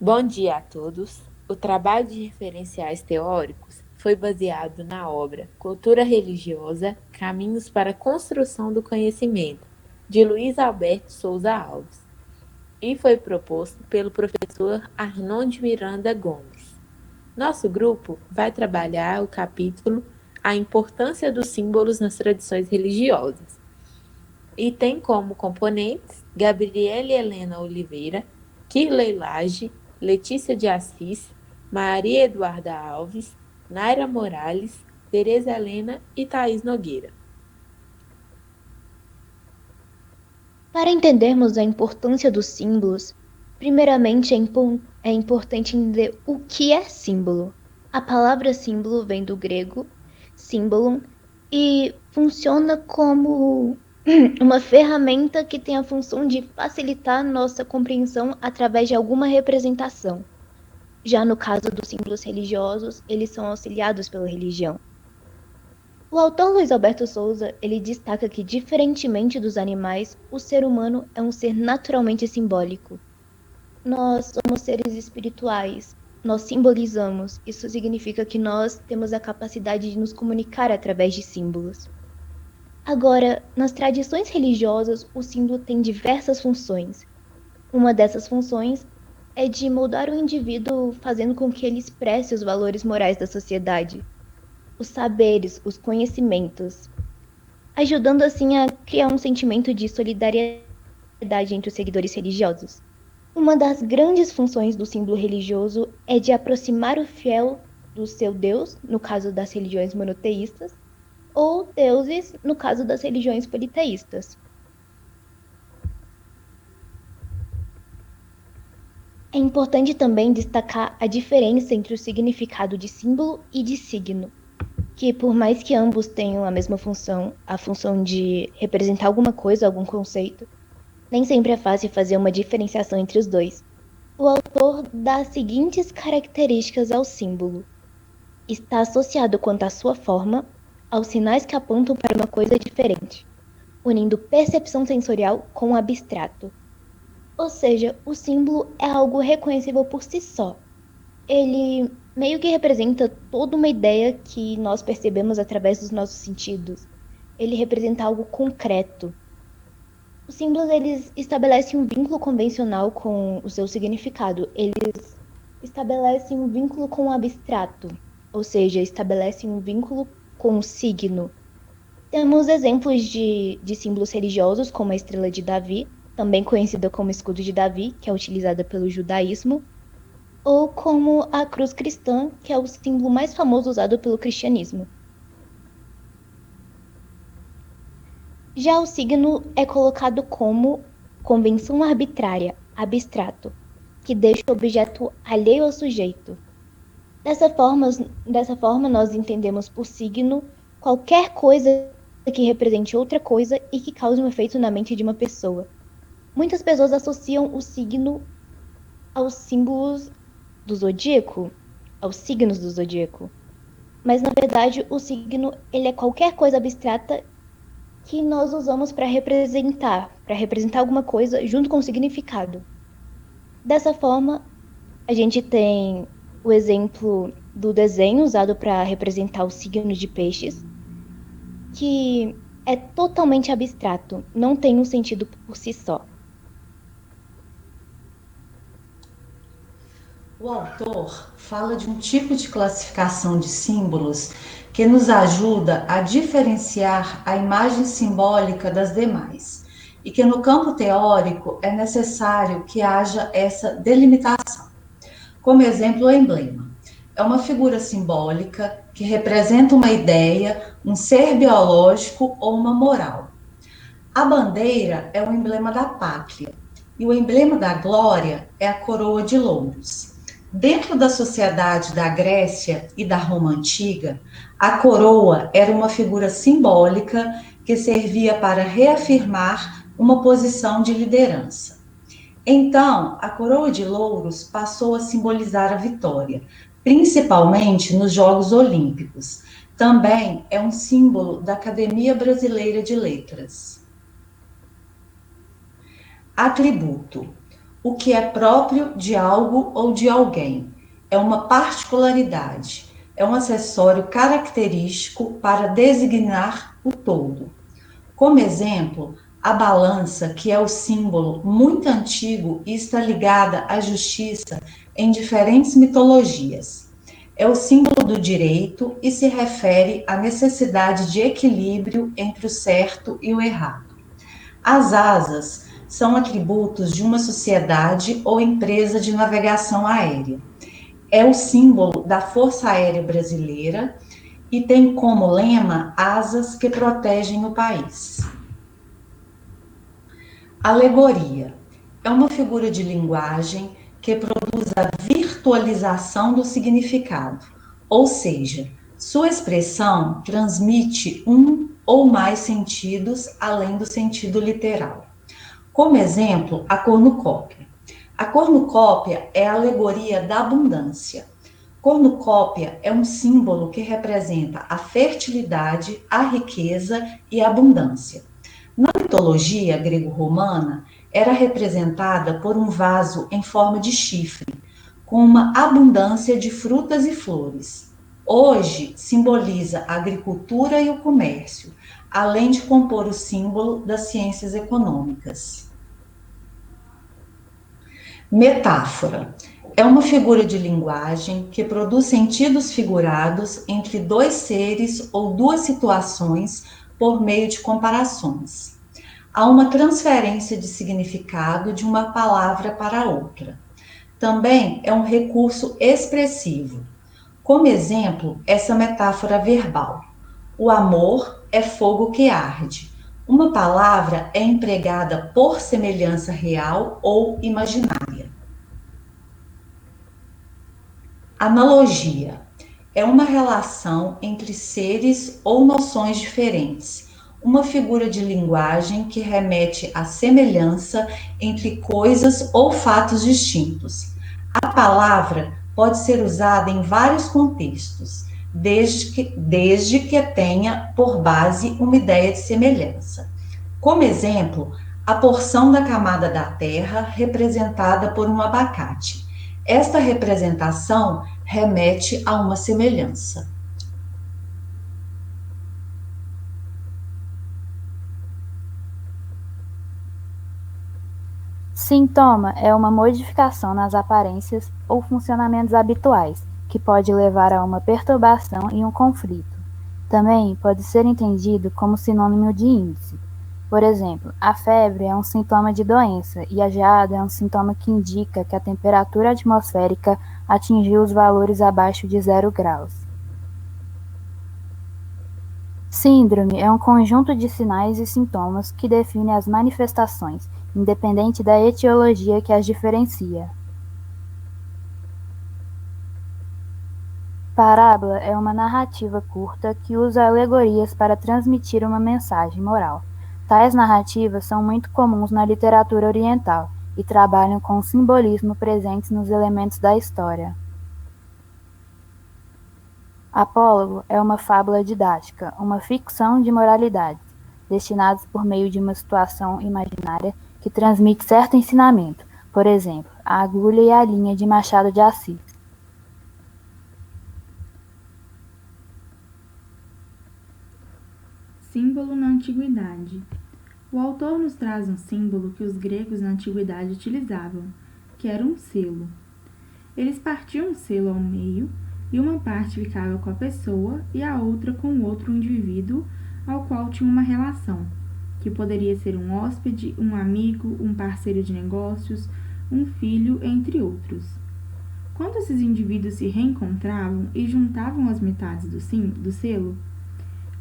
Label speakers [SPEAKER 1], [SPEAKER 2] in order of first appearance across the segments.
[SPEAKER 1] Bom dia a todos. O trabalho de referenciais teóricos foi baseado na obra Cultura Religiosa, Caminhos para a Construção do Conhecimento, de Luiz Alberto Souza Alves, e foi proposto pelo professor Arnon de Miranda Gomes. Nosso grupo vai trabalhar o capítulo A Importância dos Símbolos nas Tradições Religiosas e tem como componentes Gabriele Helena Oliveira, Kirley Lage, Letícia de Assis, Maria Eduarda Alves, Naira Morales, Tereza Helena e Thaís Nogueira.
[SPEAKER 2] Para entendermos a importância dos símbolos, primeiramente é importante entender o que é símbolo. A palavra símbolo vem do grego symbolon e funciona como uma ferramenta que tem a função de facilitar nossa compreensão através de alguma representação. Já no caso dos símbolos religiosos, eles são auxiliados pela religião. O autor Luiz Alberto Souza, ele destaca que, diferentemente dos animais, o ser humano é um ser naturalmente simbólico. Nós somos seres espirituais, nós simbolizamos. Isso significa que nós temos a capacidade de nos comunicar através de símbolos. Agora, nas tradições religiosas, o símbolo tem diversas funções. Uma dessas funções é de moldar o indivíduo, fazendo com que ele expresse os valores morais da sociedade, os saberes, os conhecimentos, ajudando assim a criar um sentimento de solidariedade entre os seguidores religiosos. Uma das grandes funções do símbolo religioso é de aproximar o fiel do seu Deus, no caso das religiões monoteístas, ou deuses, no caso das religiões politeístas. É importante também destacar a diferença entre o significado de símbolo e de signo, que por mais que ambos tenham a mesma função, a função de representar alguma coisa, algum conceito, nem sempre é fácil fazer uma diferenciação entre os dois. O autor dá as seguintes características ao símbolo: está associado quanto à sua forma aos sinais que apontam para uma coisa diferente, unindo percepção sensorial com o abstrato. Ou seja, o símbolo é algo reconhecível por si só. Ele meio que representa toda uma ideia que nós percebemos através dos nossos sentidos. Ele representa algo concreto. Os símbolos, eles estabelecem um vínculo convencional com o seu significado. Eles estabelecem um vínculo com o abstrato, ou seja, estabelecem um vínculo com o signo. Temos exemplos de símbolos religiosos, como a estrela de Davi, também conhecida como escudo de Davi, que é utilizada pelo judaísmo, ou como a cruz cristã, que é o símbolo mais famoso usado pelo cristianismo. Já o signo é colocado como convenção arbitrária, abstrato, que deixa o objeto alheio ao sujeito. Dessa forma, nós entendemos por signo qualquer coisa que represente outra coisa e que cause um efeito na mente de uma pessoa. Muitas pessoas associam o signo aos símbolos do zodíaco, aos signos do zodíaco. Mas na verdade, o signo ele é qualquer coisa abstrata que nós usamos para representar alguma coisa junto com o significado. Dessa forma, a gente tem o exemplo do desenho usado para representar o signo de peixes, que é totalmente abstrato, não tem um sentido por si só.
[SPEAKER 3] O autor fala de um tipo de classificação de símbolos que nos ajuda a diferenciar a imagem simbólica das demais e que no campo teórico é necessário que haja essa delimitação. Como exemplo, o emblema. É uma figura simbólica que representa uma ideia, um ser biológico ou uma moral. A bandeira é o emblema da pátria e o emblema da glória é a coroa de louros. Dentro da sociedade da Grécia e da Roma antiga, a coroa era uma figura simbólica que servia para reafirmar uma posição de liderança. Então, a coroa de louros passou a simbolizar a vitória, principalmente nos Jogos Olímpicos. Também é um símbolo da Academia Brasileira de Letras. Atributo. o que é próprio de algo ou de alguém. É uma particularidade, é um acessório característico para designar o todo. Como exemplo, a balança, que é o símbolo muito antigo e está ligada à justiça em diferentes mitologias. É o símbolo do direito e se refere à necessidade de equilíbrio entre o certo e o errado. As asas são atributos de uma sociedade ou empresa de navegação aérea. É o símbolo da Força Aérea Brasileira e tem como lema asas que protegem o país. Alegoria é uma figura de linguagem que produz a virtualização do significado, ou seja, sua expressão transmite um ou mais sentidos além do sentido literal. Como exemplo, a cornucópia. A cornucópia é a alegoria da abundância. Cornucópia é um símbolo que representa a fertilidade, a riqueza e a abundância. Na mitologia grego-romana, era representada por um vaso em forma de chifre, com uma abundância de frutas e flores. Hoje, simboliza a agricultura e o comércio, além de compor o símbolo das ciências econômicas. Metáfora é uma figura de linguagem que produz sentidos figurados entre dois seres ou duas situações por meio de comparações. Há uma transferência de significado de uma palavra para outra. Também é um recurso expressivo. Como exemplo, essa metáfora verbal. O amor é fogo que arde. Uma palavra é empregada por semelhança real ou imaginária. Analogia é uma relação entre seres ou noções diferentes, uma figura de linguagem que remete à semelhança entre coisas ou fatos distintos. A palavra pode ser usada em vários contextos, desde que tenha por base uma ideia de semelhança. Como exemplo, a porção da camada da Terra representada por um abacate. Esta representação remete a uma semelhança.
[SPEAKER 4] Sintoma é uma modificação nas aparências ou funcionamentos habituais, que pode levar a uma perturbação e um conflito. Também pode ser entendido como sinônimo de índice. Por exemplo, a febre é um sintoma de doença e a geada é um sintoma que indica que a temperatura atmosférica atingiu os valores abaixo de 0 graus. Síndrome é um conjunto de sinais e sintomas que define as manifestações, independente da etiologia que as diferencia. Parábola é uma narrativa curta que usa alegorias para transmitir uma mensagem moral. Tais narrativas são muito comuns na literatura oriental e trabalham com o simbolismo presente nos elementos da história. Apólogo é uma fábula didática, uma ficção de moralidades, destinadas por meio de uma situação imaginária que transmite certo ensinamento, por exemplo, a agulha e a linha de Machado de Assis.
[SPEAKER 5] Símbolo na antiguidade. O autor nos traz um símbolo que os gregos na antiguidade utilizavam, que era um selo. Eles partiam o selo ao meio e uma parte ficava com a pessoa e a outra com outro indivíduo ao qual tinha uma relação, que poderia ser um hóspede, um amigo, um parceiro de negócios, um filho, entre outros. Quando esses indivíduos se reencontravam e juntavam as metades do selo,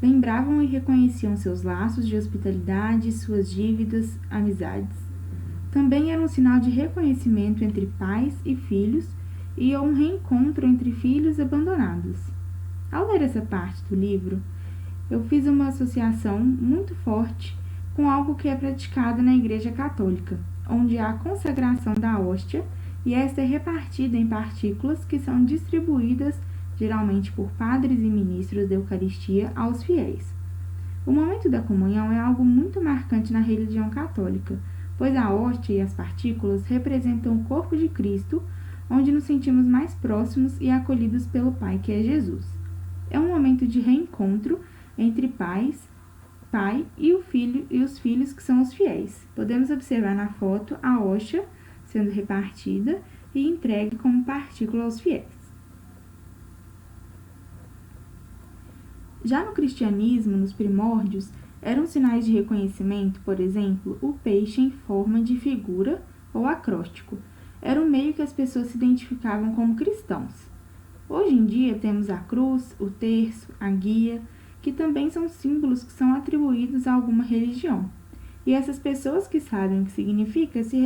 [SPEAKER 5] lembravam e reconheciam seus laços de hospitalidade, suas dívidas, amizades. Também era um sinal de reconhecimento entre pais e filhos e um reencontro entre filhos abandonados. Ao ler essa parte do livro, eu fiz uma associação muito forte com algo que é praticado na Igreja Católica, onde há a consagração da hóstia e esta é repartida em partículas que são distribuídas geralmente por padres e ministros da Eucaristia aos fiéis. O momento da comunhão é algo muito marcante na religião católica, pois a hóstia e as partículas representam o corpo de Cristo, onde nos sentimos mais próximos e acolhidos pelo Pai, que é Jesus. É um momento de reencontro entre pai e o filho e os filhos, que são os fiéis. Podemos observar na foto a hóstia sendo repartida e entregue como partícula aos fiéis. Já no cristianismo, nos primórdios, eram sinais de reconhecimento, por exemplo, o peixe em forma de figura ou acróstico. Era o meio que as pessoas se identificavam como cristãos. Hoje em dia temos a cruz, o terço, a guia, que também são símbolos que são atribuídos a alguma religião. E essas pessoas que sabem o que significa se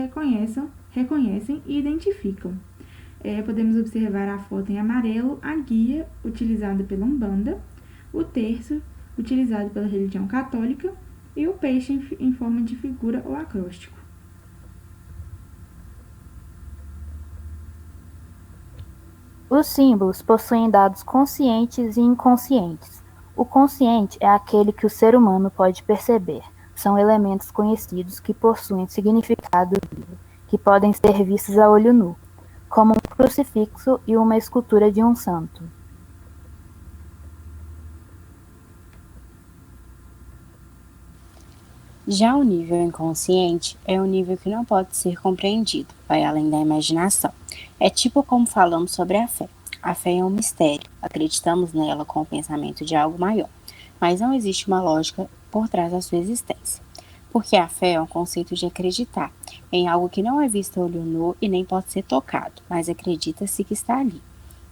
[SPEAKER 5] reconhecem e identificam. Podemos observar a foto em amarelo, a guia, utilizada pela Umbanda, o terço, utilizado pela religião católica, e o peixe em forma de figura ou acróstico.
[SPEAKER 4] Os símbolos possuem dados conscientes e inconscientes. O consciente é aquele que o ser humano pode perceber. São elementos conhecidos que possuem significado vivo, que podem ser vistos a olho nu, como um crucifixo e uma escultura de um santo.
[SPEAKER 6] Já o nível inconsciente é um nível que não pode ser compreendido, vai além da imaginação. É tipo como falamos sobre a fé. A fé é um mistério, acreditamos nela com o pensamento de algo maior, mas não existe uma lógica por trás da sua existência. Porque a fé é um conceito de acreditar em algo que não é visto a olho nu e nem pode ser tocado, mas acredita-se que está ali.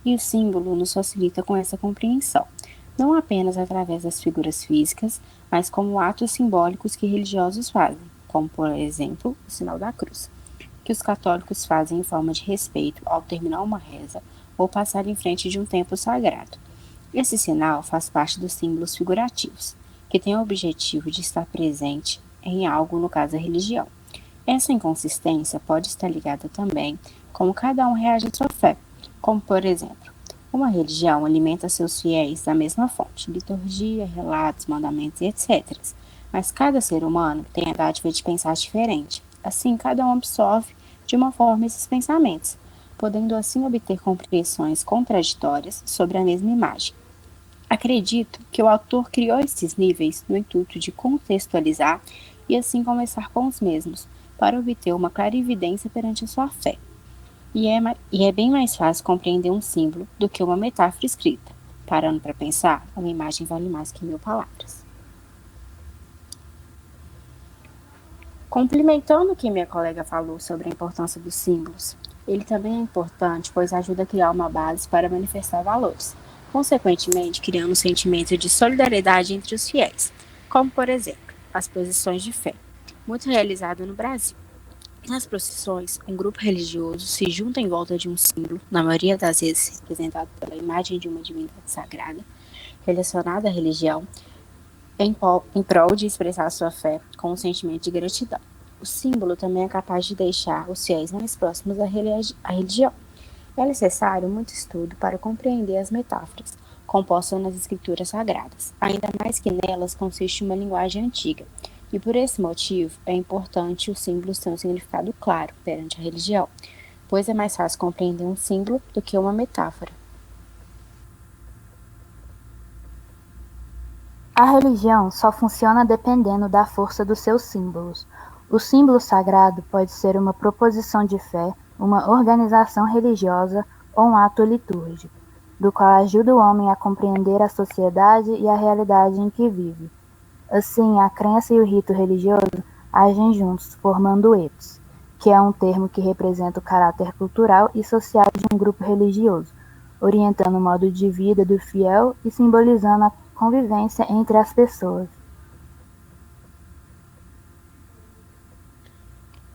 [SPEAKER 6] E o símbolo nos facilita com essa compreensão, não apenas através das figuras físicas, mas como atos simbólicos que religiosos fazem, como, por exemplo, o sinal da cruz, que os católicos fazem em forma de respeito ao terminar uma reza ou passar em frente de um templo sagrado. Esse sinal faz parte dos símbolos figurativos, que têm o objetivo de estar presente em algo, no caso a religião. Essa inconsistência pode estar ligada também como cada um reage à sua fé, como, por exemplo, uma religião alimenta seus fiéis da mesma fonte, liturgia, relatos, mandamentos e etc. Mas cada ser humano tem a dádiva de pensar diferente. Assim, cada um absorve de uma forma esses pensamentos, podendo assim obter compreensões contraditórias sobre a mesma imagem. Acredito que o autor criou esses níveis no intuito de contextualizar e assim conversar com os mesmos, para obter uma clarividência perante a sua fé. E é bem mais fácil compreender um símbolo do que uma metáfora escrita. Parando para pensar, uma imagem vale mais que 1000 palavras. Complementando o que minha colega falou sobre a importância dos símbolos, ele também é importante, pois ajuda a criar uma base para manifestar valores, consequentemente criando um sentimento de solidariedade entre os fiéis, como, por exemplo, as procissões de fé, muito realizado no Brasil. Nas procissões, um grupo religioso se junta em volta de um símbolo, na maioria das vezes representado pela imagem de uma divindade sagrada, relacionada à religião, em prol de expressar sua fé com um sentimento de gratidão. O símbolo também é capaz de deixar os fiéis mais próximos à religião. É necessário muito estudo para compreender as metáforas compostas nas escrituras sagradas, ainda mais que nelas consiste uma linguagem antiga. E por esse motivo, é importante os símbolos terem um significado claro perante a religião, pois é mais fácil compreender um símbolo do que uma metáfora.
[SPEAKER 4] A religião só funciona dependendo da força dos seus símbolos. O símbolo sagrado pode ser uma proposição de fé, uma organização religiosa ou um ato litúrgico, do qual ajuda o homem a compreender a sociedade e a realidade em que vive. Assim, a crença e o rito religioso agem juntos, formando o ethos, que é um termo que representa o caráter cultural e social de um grupo religioso, orientando o modo de vida do fiel e simbolizando a convivência entre as pessoas.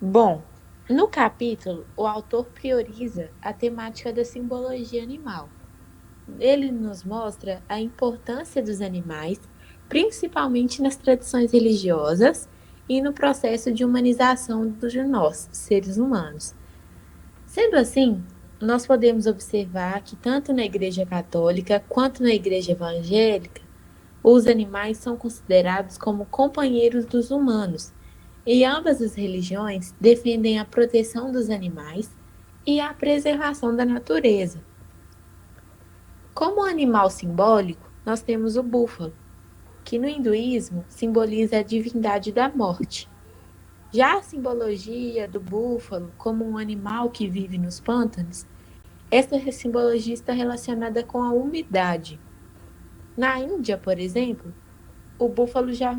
[SPEAKER 1] Bom, no capítulo, o autor prioriza a temática da simbologia animal. Ele nos mostra a importância dos animais, principalmente nas tradições religiosas e no processo de humanização de nós, seres humanos. Sendo assim, nós podemos observar que tanto na Igreja Católica quanto na Igreja Evangélica, os animais são considerados como companheiros dos humanos, E ambas as religiões defendem a proteção dos animais e a preservação da natureza. Como animal simbólico, nós temos o búfalo, que no hinduísmo simboliza a divindade da morte. Já a simbologia do búfalo como um animal que vive nos pântanos, essa simbologia está relacionada com a umidade. Na Índia, por exemplo, o búfalo já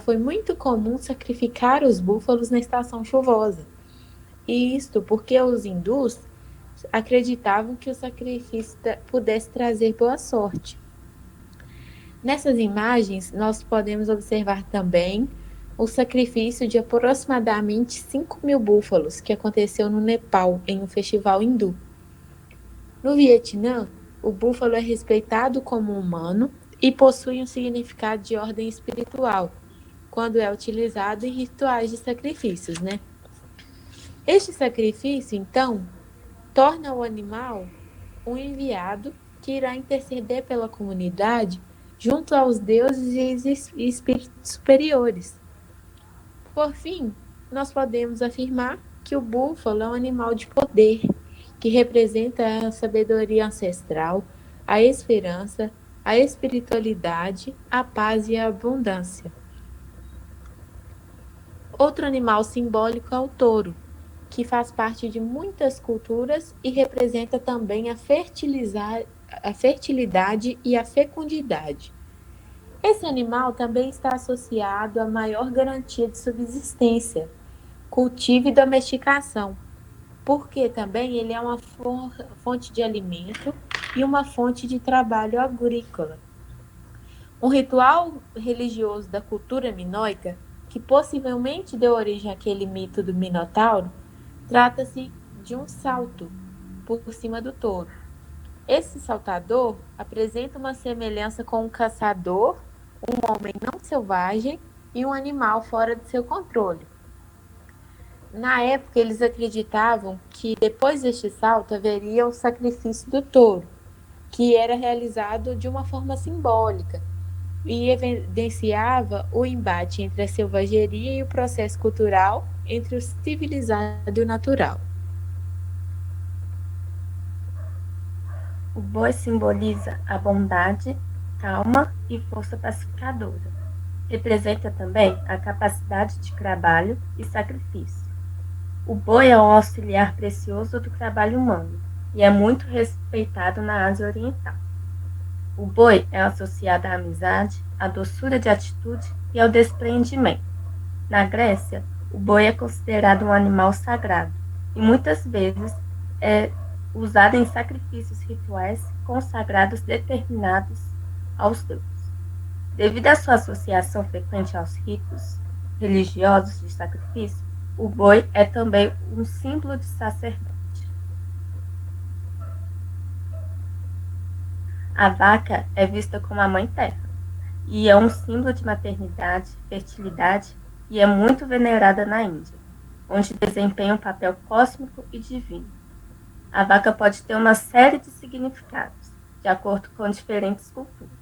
[SPEAKER 1] foi muito comum sacrificar os búfalos na estação chuvosa. E isto porque os hindus acreditavam que o sacrifício pudesse trazer boa sorte. Nessas imagens, nós podemos observar também o sacrifício de aproximadamente 5.000 búfalos que aconteceu no Nepal, em um festival hindu. No Vietnã, o búfalo é respeitado como humano e possui um significado de ordem espiritual, quando é utilizado em rituais de sacrifícios, né? Este sacrifício, então, torna o animal um enviado que irá interceder pela comunidade junto aos deuses e espíritos superiores. Por fim, nós podemos afirmar que o búfalo é um animal de poder, que representa a sabedoria ancestral, a esperança, a espiritualidade, a paz e a abundância. Outro animal simbólico é o touro, que faz parte de muitas culturas e representa também a fertilidade e a fecundidade. Esse animal também está associado à maior garantia de subsistência, cultivo e domesticação, porque também ele é uma fonte de alimento e uma fonte de trabalho agrícola. Um ritual religioso da cultura minoica, que possivelmente deu origem àquele mito do Minotauro, trata-se de um salto por cima do touro. Esse saltador apresenta uma semelhança com um caçador, um homem não selvagem e um animal fora de seu controle. Na época, eles acreditavam que depois deste salto haveria o sacrifício do touro, que era realizado de uma forma simbólica e evidenciava o embate entre a selvageria e o processo cultural entre o civilizado e o natural.
[SPEAKER 7] O boi simboliza a bondade, calma e força pacificadora. Representa também a capacidade de trabalho e sacrifício. O boi é um auxiliar precioso do trabalho humano e é muito respeitado na Ásia Oriental. O boi é associado à amizade, à doçura de atitude e ao desprendimento. Na Grécia, o boi é considerado um animal sagrado e muitas vezes é usado em sacrifícios rituais consagrados determinados aos deuses. Devido à sua associação frequente aos ritos religiosos de sacrifício, o boi é também um símbolo de sacerdote. A vaca é vista como a mãe terra e é um símbolo de maternidade, fertilidade e é muito venerada na Índia, onde desempenha um papel cósmico e divino. A vaca pode ter uma série de significados, de acordo com diferentes culturas.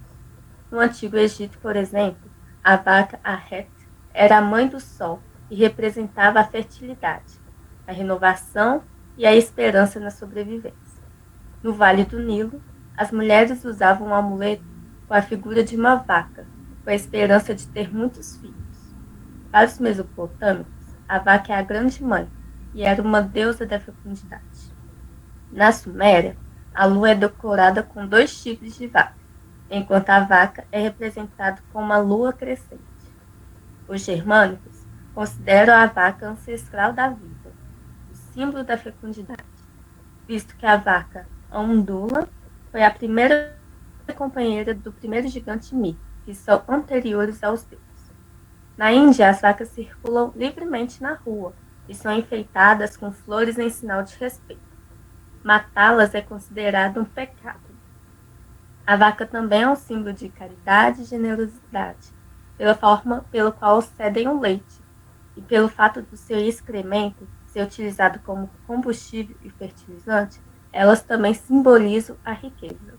[SPEAKER 7] No Antigo Egito, por exemplo, a vaca Ahet era a mãe do sol e representava a fertilidade, a renovação e a esperança na sobrevivência. No Vale do Nilo, as mulheres usavam um amuleto com a figura de uma vaca, com a esperança de ter muitos filhos. Para os mesopotâmicos, a vaca é a grande mãe e era uma deusa da fecundidade. Na Suméria, a lua é decorada com 2 chifres de vaca, enquanto a vaca é representada com uma lua crescente. Os germânicos consideram a vaca ancestral da vida, o símbolo da fecundidade, visto que a vaca Ondula foi a primeira companheira do primeiro gigante mito, que são anteriores aos deuses. Na Índia, as vacas circulam livremente na rua e são enfeitadas com flores em sinal de respeito. Matá-las é considerado um pecado. A vaca também é um símbolo de caridade e generosidade, pela forma pela qual cedem o leite e pelo fato do seu excremento ser utilizado como combustível e fertilizante, elas também simbolizam a riqueza.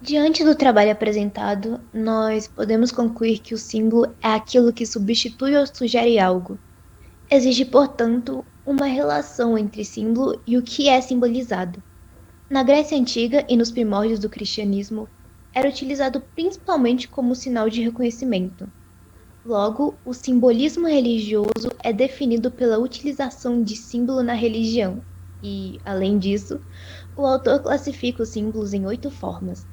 [SPEAKER 2] Diante do trabalho apresentado, nós podemos concluir que o símbolo é aquilo que substitui ou sugere algo. Existe, portanto, uma relação entre símbolo e o que é simbolizado. Na Grécia Antiga e nos primórdios do cristianismo, era utilizado principalmente como sinal de reconhecimento. Logo, o simbolismo religioso é definido pela utilização de símbolo na religião, e, além disso, o autor classifica os símbolos em 8 formas.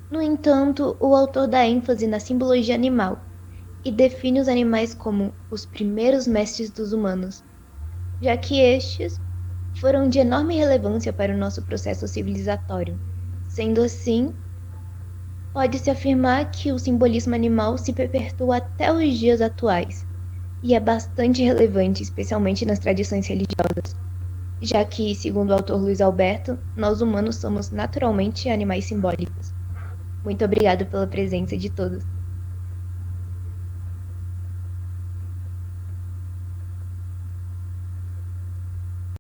[SPEAKER 2] No entanto, o autor dá ênfase na simbologia animal e define os animais como os primeiros mestres dos humanos, já que estes foram de enorme relevância para o nosso processo civilizatório. Sendo assim, pode-se afirmar que o simbolismo animal se perpetua até os dias atuais, e é bastante relevante, especialmente nas tradições religiosas, já que, segundo o autor Luiz Alberto, nós humanos somos naturalmente animais simbólicos. Muito obrigado pela presença de todos.